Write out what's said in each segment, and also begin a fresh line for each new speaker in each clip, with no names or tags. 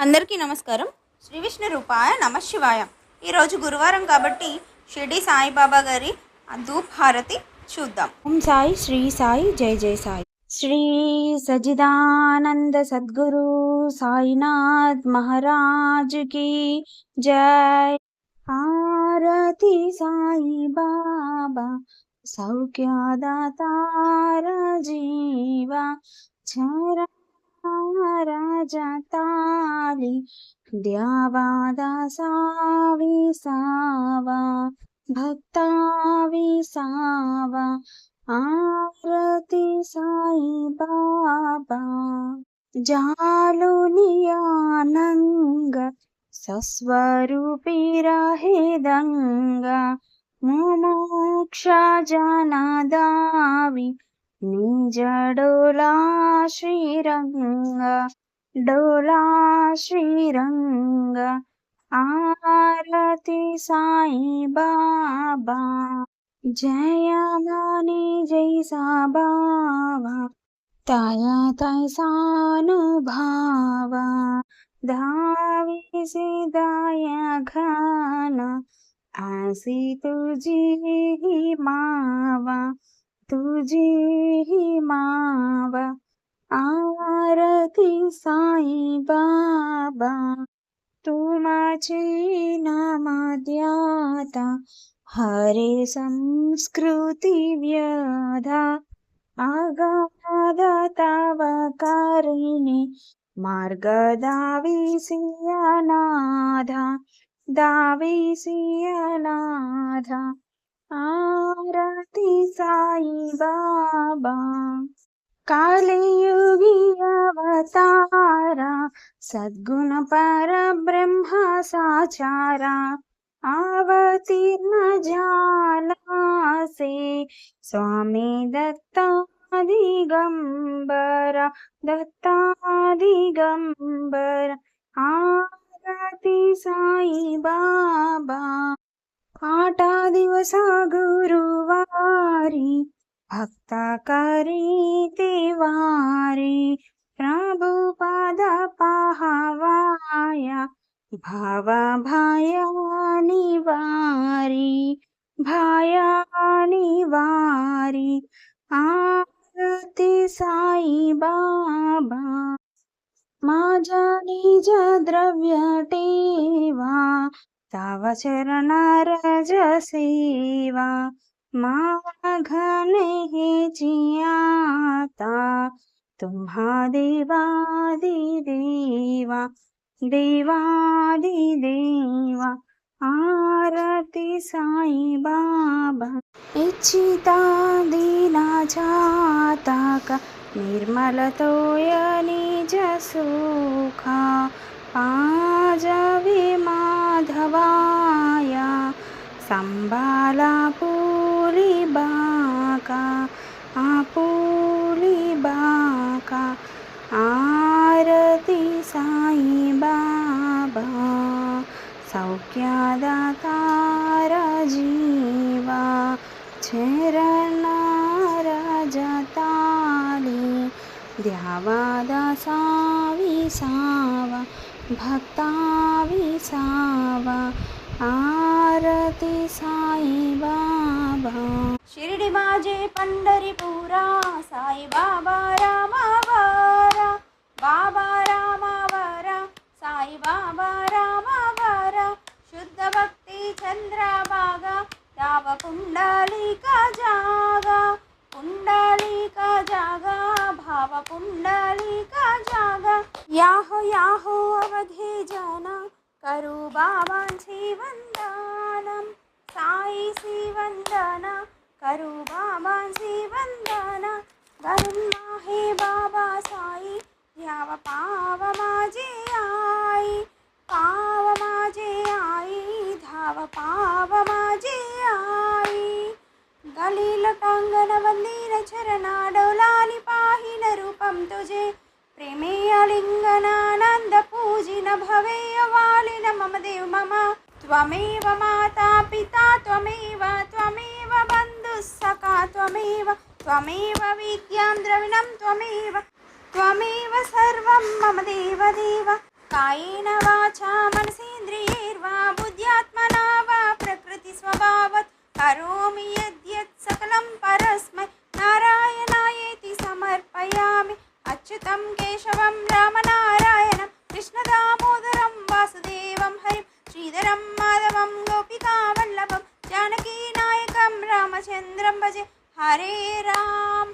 అందరికీ నమస్కారం. శ్రీ విష్ణు రూపాయ నమ శివాయ. ఈరోజు గురువారం కాబట్టి షిరిడి సాయిబాబా గారి ధూప్ హారతి చూద్దాం.
ఓం సాయి శ్రీ సాయి జై జై సాయి. శ్రీ సజిదానంద సద్గురు సాయినాథ్ మహారాజ్ కి జై. హారతి సాయి బాబా సౌఖ్యదాతార జీవ చర రాజతాలి ద్యావాదాసా విసావా భక్తా విసావా. ఆరతి సాయి బాబా జాలునియానంగ సస్వరూపి రహేదంగ ముమోక్ష జనదావి నిజ డోలా శ్రీరంగ డోలా శ్రీరంగ. ఆరతి సాయి బాబా జయమని జై సాబావా తయ తైసానుభావా धाविसी दया घन आसी तुझी ही मावा तुझी ही मावा. आरती साई बाबा तुमाची नामद्याता हरे संस्कृती व्यधा आगाधा तावकारिणी मार्ग दाविसियनाधा दाविसियनाधा. आरती साई बाबा कालयुगी अवतारा सद्गुण पर ब्रह्म साचारा अवतीर्ण जाला से स्वामी दत्ता दिगंबरा दत्ता दिगंबर. आरती साई बाबा आटा दिवस गुरुवारी भक्ता करीते वारी प्रभु पद पाहवाया भाव भाया निवारी भाया निवारी. आरती साई बाबा माझा निज द्रव्य टेवा तव चरण रज सेवा माघन हे जियाता तुम्हा देवादिदेवा देवादिदेवा. आरती साई बाबा इच्छिता दीना जातक निर्मल तोय निज सुखा पाजवे माधवाया संबाला पूली बाका आपूली बाका. आरती साई बाबा सौख्यदातार जीवा चरण राजताली द्यावादासा विसावा भक्ता विसावा. आरती साई बाबा
शिर्डी माझे पंढरीपुरा साई बाबा रामावरा बाबा रामावरा साई बाबा रामावरा. शुद्ध भक्ती चंद्रभागा ताव पुंडलिका जागा पुंडलिका जागा भाव पुंडलिका जागा. याहो याहो अवधे जना करू बाबांची वंदनम साई सी वंदना करू बाबांची वंदना. गरुम्मा हे बाबा साई ध्याव पाव माझे आई पाव माझे आई धाव पाव माझे आई. गलील टांगन वंदीन चरणा डोलाली पाहिन रूपम तुझे प्रेमे अलिंगनानंद पूजिन भवेय वालिन मम देव मम. त्वमेव माता पिता त्वमेव त्वमेव बन्धुः सखा त्वमेव त्वमेव विद्यां द्रविणं त्वमेव त्वमेव सर्वं मम देव देव कायेन वाचा मनसेन्द्रियैर्वा बुद्ध्यात्मना वा प्रकृतिस्वभावात् करोमि यद्यत् सकलं परस्मै नारायणायेति समर्पयामि। अच्युतं केशवं रामनारायणं कृष्णदामोदरं वासुदेवं हरिं श्रीधरं माधवं गोपिकावल्लभं जानकीनायकं रामचन्द्रं भजे। हरे राम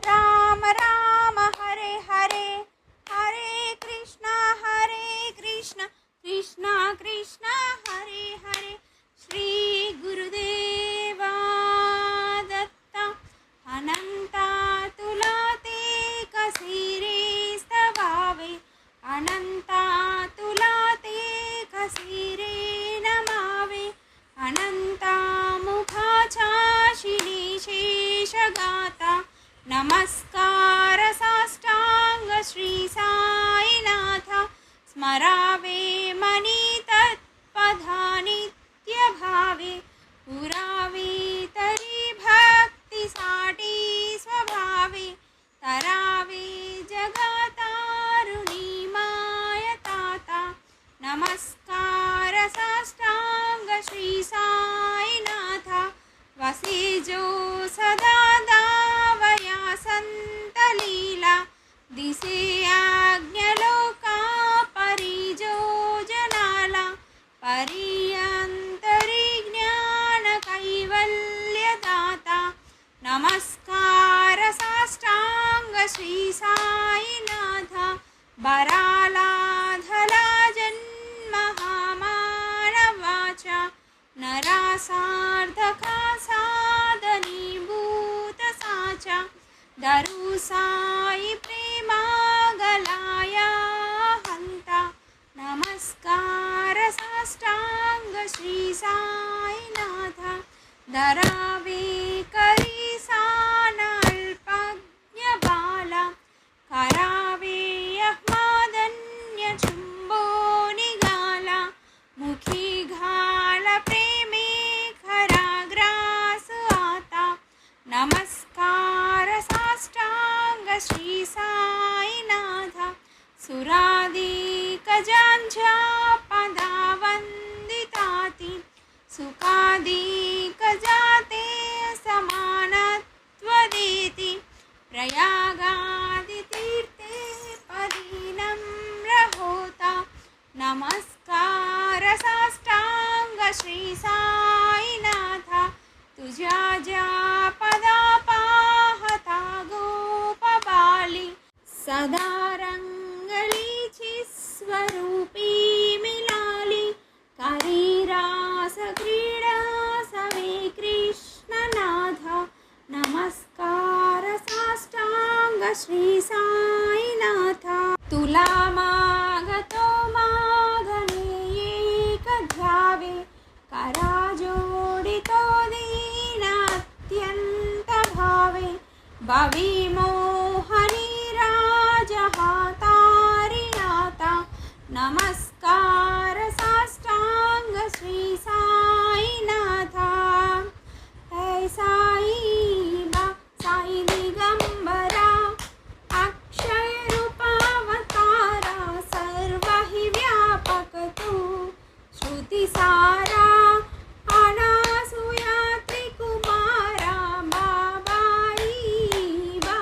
राम राम हरे हरे, हरे कृष्णा कृष्ण कृष्ण हरे हरे। श्री गुरुदेवा दत्ता अनंता तुला ते कसिरे स्तवावे, अनंता तुला ते कसिरे नमावे। अनंता मुखाचा शिनी शेषगाता नमस्कार साष्टांग श्री साईनाथा। स्मरावे मनी तत्पदानित्यभावे, पुरावे तरी भक्ति साठी स्वभावे। तरावे जगतारुणी मायताता नमस्कार साष्टांग श्री साईनाथा। वसे जो सदा दावया संतलीला, दिसे आज्ञलोका परिजो जनाला। परियंतरी ज्ञान कैवल्यदाता नमस्कार साष्टांग श्री साईनाथा। बरालाधला जन्महामानवाचा नरासार्थका साधनीभूत साचा। दरु साई प्रेमागलाया हंता नमस्कार साष्टांग श्री साईनाथा। धरावे करी सानल्पज्ञ बाला, करावे यह्मादन्य चुंबो निगाला। मुखी घाल प्रेमे खराग्रास आता नमस्कार साष्टांग श्री साईनाथा। सुरादिक जांझा पदावंदिताति, सुखादिक जाते समानत्वदेति। प्रयागादि तीर्थे पदीनम्र होता नमस्कार साष्टांग श्री साईनाथा। तुझ्या ज्या पदा पाहता गोपबाली, सदा रंगलीची स्वरूपी मिलाली। करी रास क्रीडा सवे कृष्णनाथा नमस्कार साष्टांग श्री साईनाथा। तुला मागतो मागणे एक ध्यावे, करा जोडितो दीनात्यंत भावे। भवी मोहनी राजहातारी आता नमस्कार साष्टांग श्री साईनाथा। हे साई बा साई दिगंबरा, अक्षय रूपावतारा, सर्व हि व्यापक तू। श्रुति सारा अनासूया त्रिकुमारा, बाबाई बा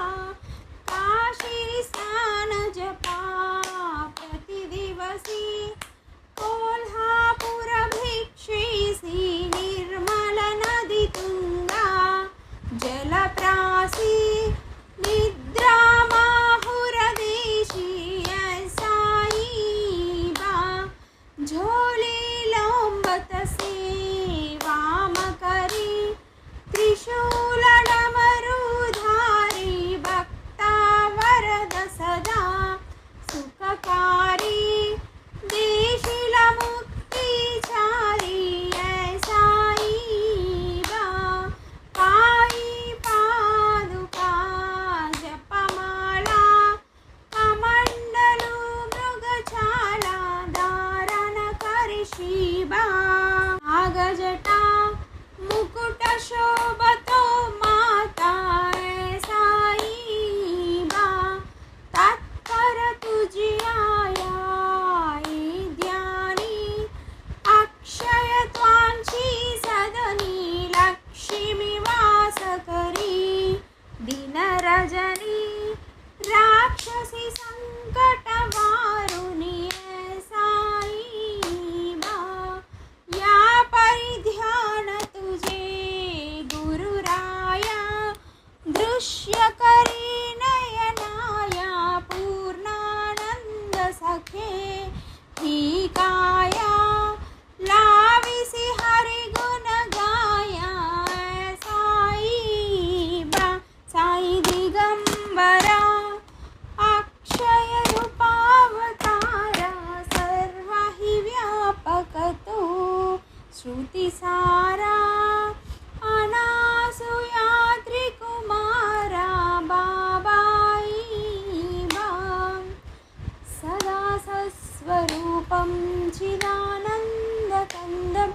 स्वरूपं चिदानन्दकन्दं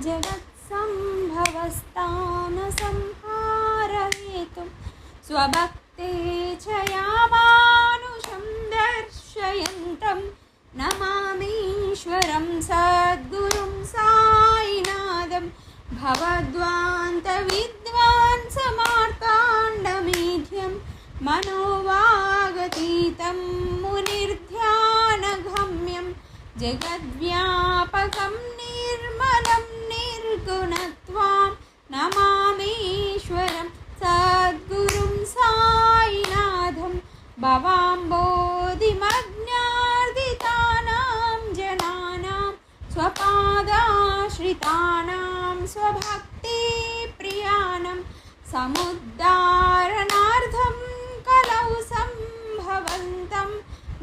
जगत्सम्भवस्थानसंहारहेतुं स्वभक्ते च यावानुषं दर्शयन्तं नमामीश्वरं सद्गुरुं साईनाथं भवद्वान्तविद्वांसमार्ताण्डमेध्यं मनोवागतीतं मुनिर्ध्यानगम्यं जगद्व्यापकं निर्मलं निर्गुणत्वां नमामीश्वरं सद्गुरुं साईनाथं भवाम्बोधिमग्नार्दितानां जनानां स्वपादाश्रितानां स्वभक्तिप्रियाणां समुद्धारणार्थं कलौ सम्भवन्तं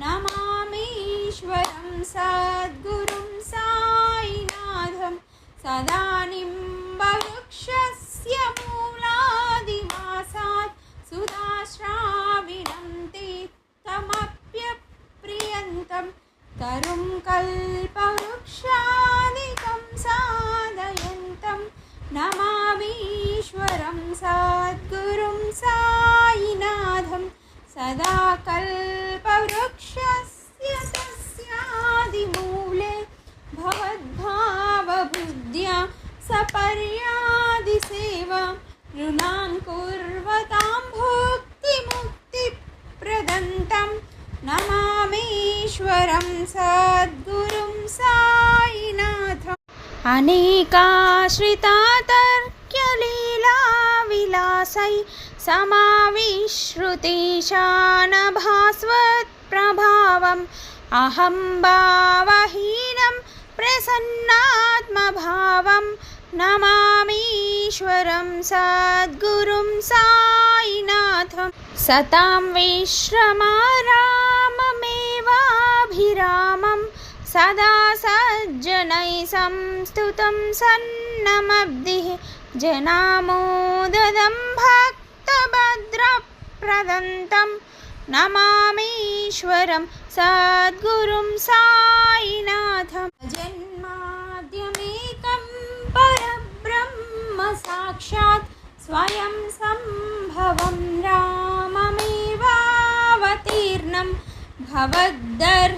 नमामीश्वरं सद्गुरुं साईनाथं सदा निम्बवृक्षस्य मूलादिवासात् सुधाश्राविणं तीर्थमप्यप्रियन्तं तरुं कल्पवृक्षादिकं साधयन्तं नमामीश्वरं सद्गुरुं साईनाथं सदा कल्पवृक्षस्य तस्यादिमूले भवद्भावबुद्ध्या सपर्यादिसेवा ऋणां कुर्वतां भुक्तिमुक्तिप्रदन्तं नमामीश्वरं सद्गुरुं साईनाथम् अनेकाश्रिता तर्क्यलीलाविलासै समाविश्रुतेशानभास्वत्प्रभावम् अहं भावहीनं प्रसन्नात्मभावं नमामीश्वरं सद्गुरुं साईनाथं सतां विश्रमाराममेवाभिरामं सदा सज्जनैः संस्तुतं सन्नमब्धिः जनामोददं भक्तभद्रप्रदन्तं नमामीश्वरं सद्गुरुं साईनाथं जन्माद्यमेकं परब्रह्म साक्षात् स्वयं सम्भवं राममेवावतीर्णं भवद्दर्शनार्थं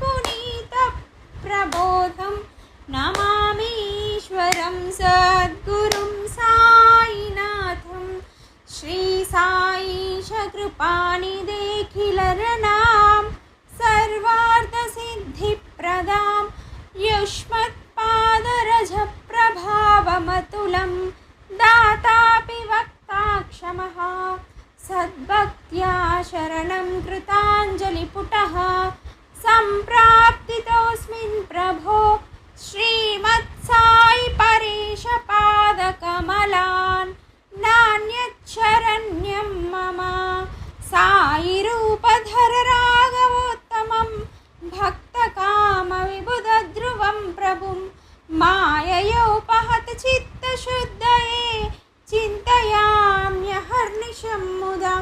पुनीतप्रबोधं नमामीश्वरं सद्गुरुं साईनाथं श्री साईश कृपानिदेखिलरणां सर्वार्थसिद्धिप्रदां युष्मत्पादरजप्रभावमतुलं दातापि वक्ताक्षमः सद्भक्त्या शरणं कृताञ्जलिपुटः सम्प्राप्तितोऽस्मिन् प्रभो श्रीमत्साई परेशपादकमलान् नान्यच्छरण्यं मम साईरूपधर राघवोत्तमं भक्तकामविबुधध्रुवं प्रभुं माययोपहत चित्तशुद्धये चिन्तयाम्यहर्निशं मुदा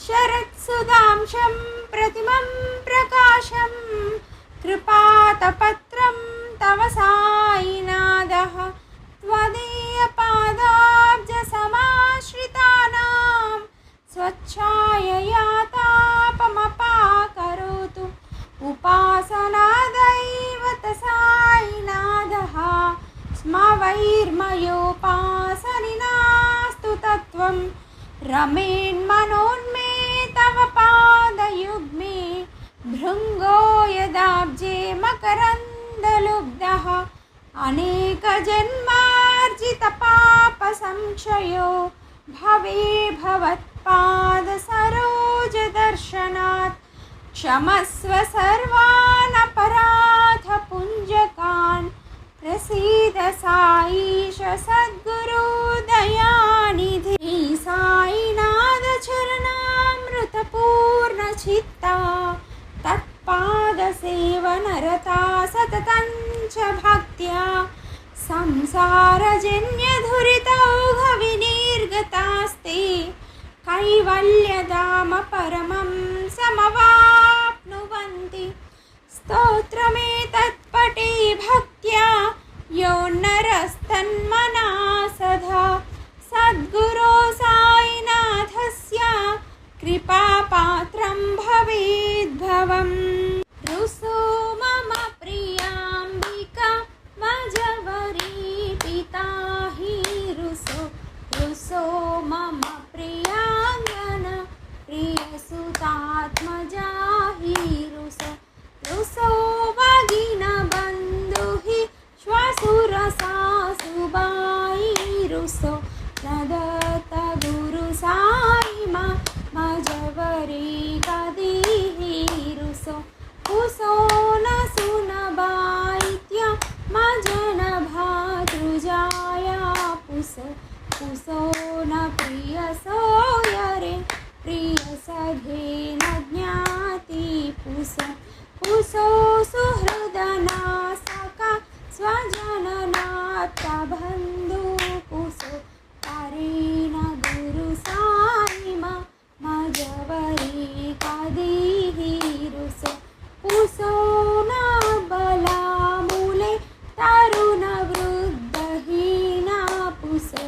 शरत्सुधांशं प्रतिमं प्रकाशं कृपातपत्रं तव साईनाथः त्वदीयपादाब्जसमाश्रितानां स्वच्छायया तापमपाकरोतु उपासनादैवत साईनाथः स्म वैर्मयोपासनिनास्तु तत्त्वं रमेन्मनोन्मे तव पादयुग्मे भृङ्गो यदाब्जे मकरन्दलुब्धः अनेकजन्मार्जितपापसंक्षयो भवे भवत्पादसरोजदर्शनात् क्षमस्व सर्वान् अपराधपुञ्जकान् प्रसीद साईश सद्गुरु दयानिधि साईनाथचरणामृतपूर्णचित्ता तत्पादसेवनरता सततं च भक्त्या संसारजन्यधुरितौघविनिर्गतास्ते कैवल्यधाम परमं समवाप्नुवन्ति स्तोत्रमेतत्पठे भक्त्या यो नरस्तन्मना सदा सद्गुरो साईनाथस्य कृपापात्रं भवेद्भवम्। रुसो मम प्रियाम्बिका मजवरी पिता हि रुसो रुसो मम प्रियाङ्गन प्रियसुतात्मजा हि रुसो रुसो भगिनबन्धु हि श्वशुरसासुबाई रुसो नदत्त गुरु साई मजवरी कदीहि रुसो कुसो न सुनबाइत्य मजन भातृजाया पुसो कुसो न प्रिय सोयरे प्रिय सधे न ज्ञाति पुसो कुसो सुहृदना सका स्वजननात्ता बन्धु कुसो तारेण गुरु साई मजवरी कदीहि रुसो कुसो न बलामूले तरुण वृद्धहीना पुसो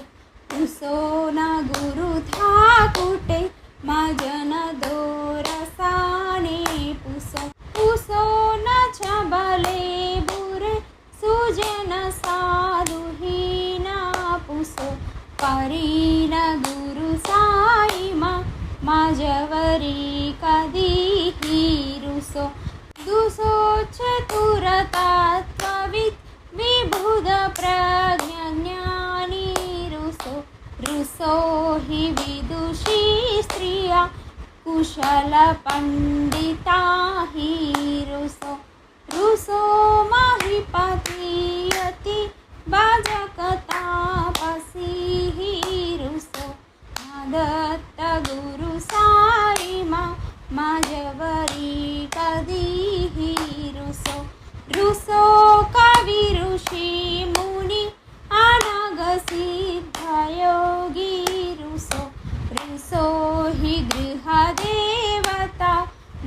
कुसो न गुरु थाकुटे मजन दोरसाने पुसो कुसो न छबले बुरे सुजन साधुहीना पुसो परीन गुरु साई मजवरी कदीहि रुसो दुसो चतुरतत्त्ववित् विबुध प्रज्ञानी रुसो रुसो हि विदुषी स्त्रिया कुशल पंडिता हि रुसो रुसो महिपतियति भजकतापसी हि रुसो नदत्त गुरु साई मजवरी कदीहि रुसो रुसो कवि ऋषि मुनि अनगसिद्धयोगी रुसो रुसो हि गृहदेवता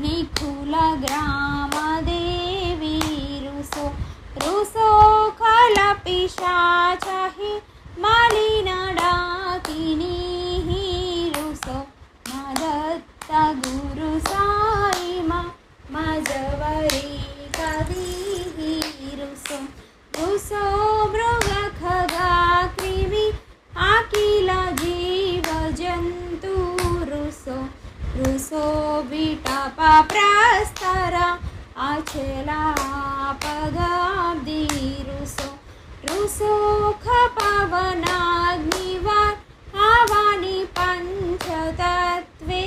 निखुल ग्रामदेवी रुसो रुसो खलपिशाच हि मलिनडाकिनी हि रुसो नदत्त गुरु साई मजवरी कदीहि रुसो रुसो मृग खगा कृमि अखिल जीव जन्तु रुसो रुसो विटप प्रस्तर अचलापगाब्दि रुसो रुसो खपवनाग्निवान् आवानि पञ्चतत्त्वे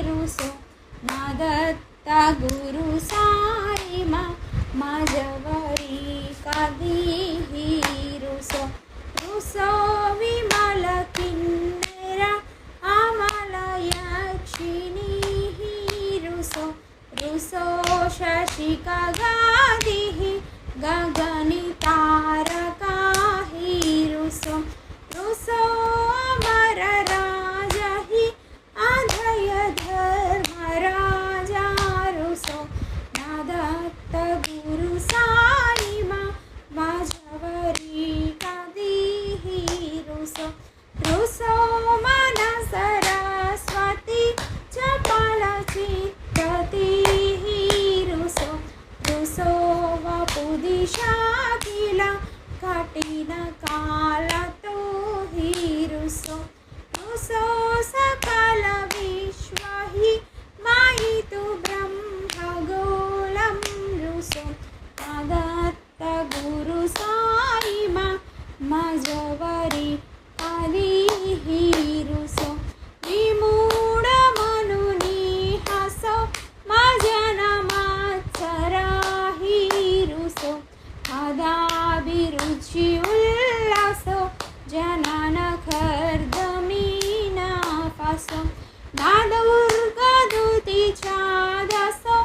रुसो नदत्त गुरु साई मजवरी कदीहि रुसो रुसो विमल किन्नर अमल यक्षिणी रुसो रुसो शशिखगादिः गगनितारका हि रुसो रुसो अमरराज हि अधय धर्मराजा रुसो नदत्त गुरु साई मजवरी कदीहि रुसो रुसो मन सरस्वती चपलचित्ततिः रुसो रुसो वपुदिशा किल कठिनकालतो हि रुसो रुसो सकल विश्व हि मायितु ब्रह्मगोलं रुसो नदत्त गुरु साई मजवरी कदीहि रुसो विमूढ मनुनि हसो मजन मत्सरा हि रुसो हदाभिरुचि उल्लासो जनन खर्दमीना फसो नादुर्गदुति चादसो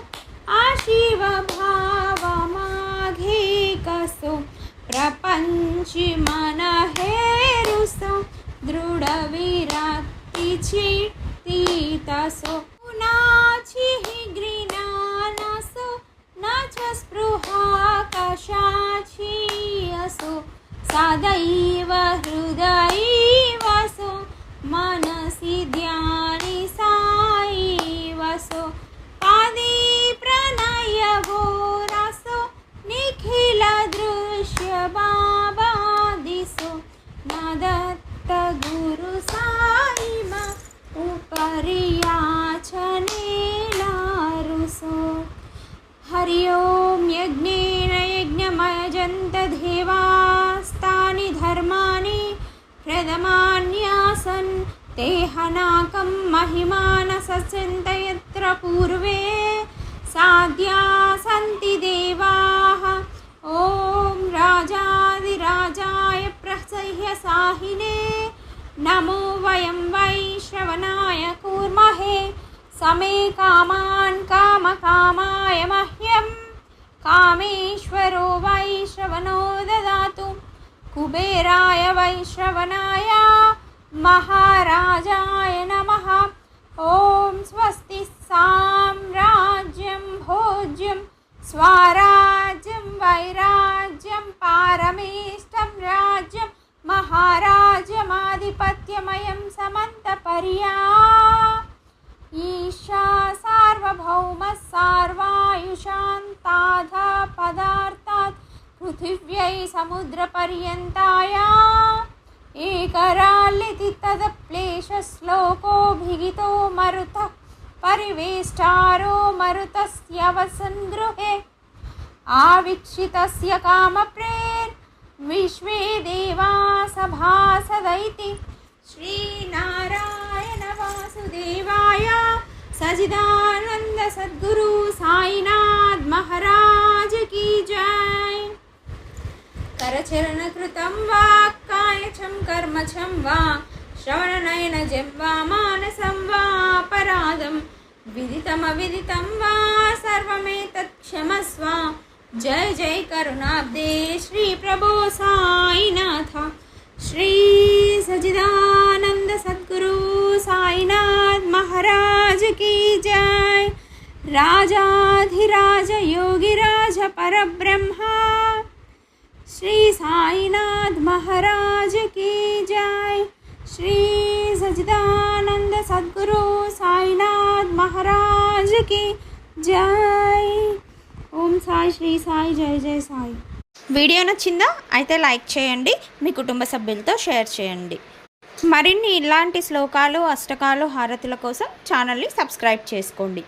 आशिव भाव माघे कसो प्रपंचि मन हेरुसो दृढ विरक्ति चित्तितसो नाचि घृणानसो न च स्पृहा कशाची असो सदैव हृदयी वसो मनसि ध्यानि साई वसो पादे प्रणय घोरासो निखिल दृश्य बाबा दिसो ना दत्त गुरु साई मा उपरियाचनेला रुसो हरि ओम यज्ञेन यज्ञमयजन्त देवास्तानि धर्माणि प्रथमान्यासन् ते हनाकं महिमानसस्यन्त यत्र पूर्वे साध्या सन्ति देवाः ॐ राजाधिराजाय प्रसह्य साहिने नमो वयं वैश्रवणाय कूर्महे समे कामान् कामकामाय मह्यं कामेश्वरो वैश्रवणो ददातु कुबेराय वैश्रवणाय महाराजाय नमः ॐ स्वस्ति साम्राज्यं भोज्यं स्वराज्यं वैराज्यं पारमेष्टं राज्यं महाराज्यमाधिपत्यमयं समन्तपर्या ईशा सार्वभौमः सार्वायुषान्ताधा पदार्थात् पृथिव्यै समुद्रपर्यन्ताया एकराल्लिति तदप्लेशश्लोकोभिहितो मरुतः परिवेष्टारो मरुतस्य वसन्गृहे आवीक्षितस्य कामप्रेन् विश्वे देवा सभासदैति श्रीनारायण वासुदेवाय सच्चिदानंद सद्गुरु साईनाथ महाराज की जय। करचरणकृतं वा कायचं कर्मचं वा श्रवणनयनजं वा मानसं वा अपराधं विदितमविदितं वा सर्वमेतत् क्षमस्व। जय जय करुणाब्दे श्री प्रभो साईनाथ श्री सच्चिदानंद सद्गुरु साईनाथ महाराज की जय। राजाधिराज योगिराज परब्रह्मा श्री साईनाथ महाराज की जय। श्री सच्चिदानंद सद्गुरु साईनाथ महाराज की जय। ఓం సాయి శ్రీ సాయి జయ జయ సాయి.
వీడియో నచ్చిందా? అయితే లైక్ చేయండి, మీ కుటుంబ సభ్యులతో షేర్ చేయండి. మరిన్ని ఇలాంటి శ్లోకాలు, అష్టకాలు, హారతుల కోసం ఛానల్ని సబ్స్క్రైబ్ చేసుకోండి.